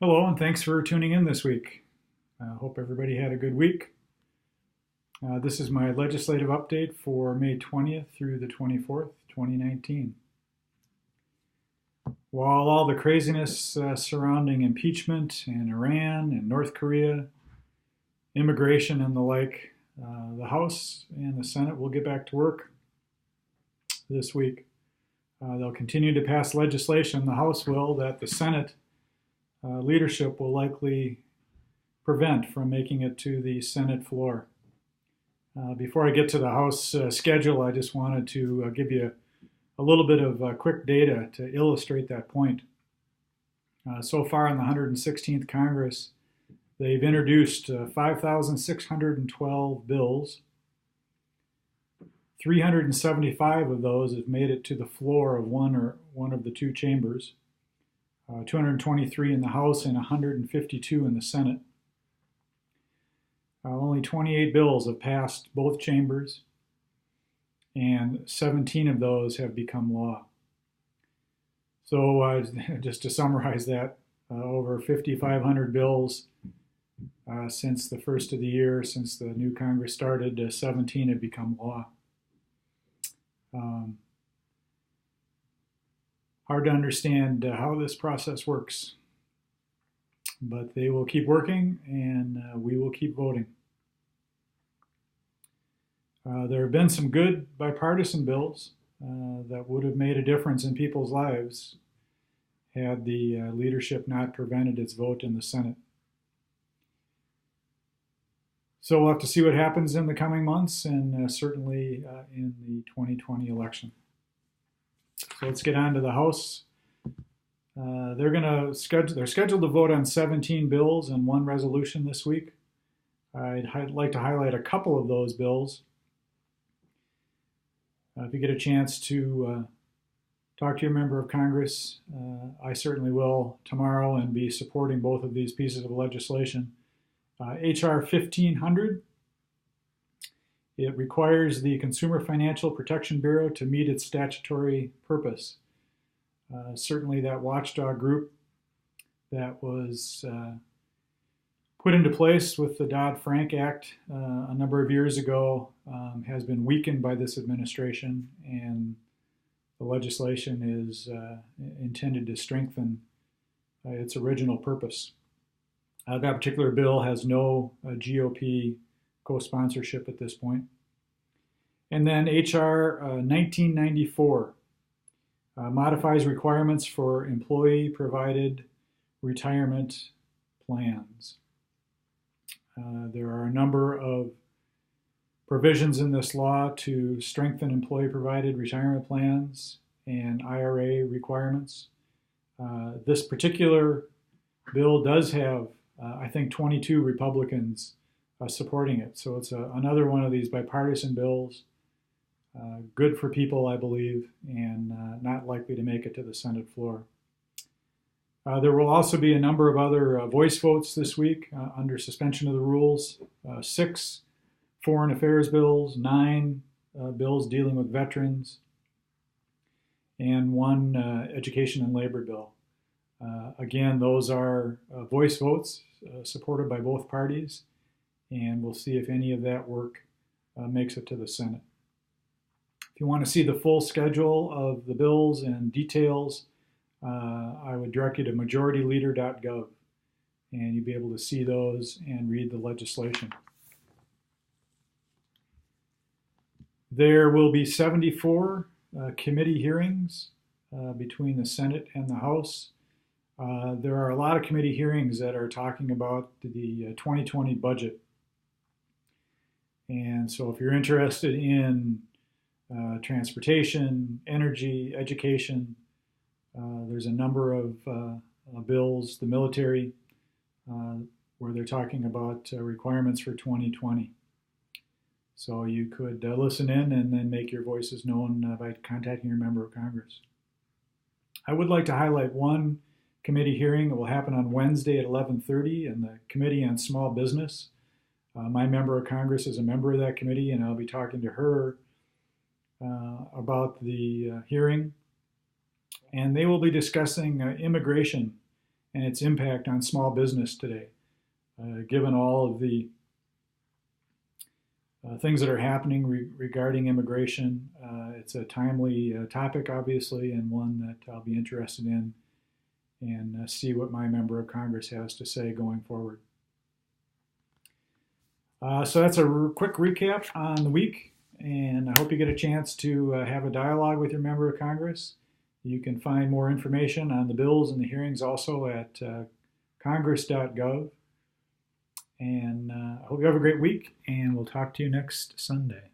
Hello, and thanks for tuning in this week. I hope everybody had a good week. This is my legislative update for May 20th through the 24th, 2019. While all the craziness surrounding impeachment and Iran and North Korea, immigration and the like, the House and the Senate will get back to work this week. They'll continue to pass legislation, the House will, that the Senate leadership will likely prevent from making it to the Senate floor. Before I get to the House schedule, I just wanted to give you a little bit of quick data to illustrate that point. So far in the 116th Congress, they've introduced 5,612 bills. 375 of those have made it to the floor of one of the two chambers. 223 in the House and 152 in the Senate. Only 28 bills have passed both chambers, and 17 of those have become law. So just to summarize that, over 5,500 bills since the first of the year, since the new Congress started, 17 have become law. Hard to understand how this process works, but they will keep working and we will keep voting. There have been some good bipartisan bills that would have made a difference in people's lives had the leadership not prevented its vote in the Senate. So we'll have to see what happens in the coming months and certainly in the 2020 election. So let's get on to the House. They're scheduled to vote on 17 bills and one resolution this week. I'd like to highlight a couple of those bills. If you get a chance to talk to your member of Congress, I certainly will tomorrow and be supporting both of these pieces of legislation. H.R. 1500. It requires the Consumer Financial Protection Bureau to meet its statutory purpose. Certainly that watchdog group that was put into place with the Dodd-Frank Act a number of years ago has been weakened by this administration, and the legislation is intended to strengthen its original purpose. That particular bill has no GOP co-sponsorship at this point. And then H.R. 1994 modifies requirements for employee-provided retirement plans. There are a number of provisions in this law to strengthen employee-provided retirement plans and IRA requirements. This particular bill does have, I think, 22 Republicans supporting it. So it's another one of these bipartisan bills, good for people, I believe, and not likely to make it to the Senate floor. There will also be a number of other voice votes this week under suspension of the rules. 6 foreign affairs bills, 9 bills dealing with veterans, and 1 education and labor bill. Again, those are voice votes supported by both parties, and we'll see if any of that work makes it to the Senate. If you want to see the full schedule of the bills and details, I would direct you to majorityleader.gov, and you'll be able to see those and read the legislation. There will be 74 committee hearings between the Senate and the House. There are a lot of committee hearings that are talking about the 2020 budget. And so if you're interested in transportation, energy, education, there's a number of bills, the military, where they're talking about requirements for 2020. So you could listen in and then make your voices known by contacting your member of Congress. I would like to highlight one committee hearing that will happen on Wednesday at 11:30 in the Committee on Small Business. My member of Congress is a member of that committee, and I'll be talking to her about the hearing. And they will be discussing immigration and its impact on small business today. Given all of the things that are happening regarding immigration, it's a timely topic, obviously, and one that I'll be interested in and see what my member of Congress has to say going forward. So that's a quick recap on the week, and I hope you get a chance to have a dialogue with your member of Congress. You can find more information on the bills and the hearings also at congress.gov. And I hope you have a great week, and we'll talk to you next Sunday.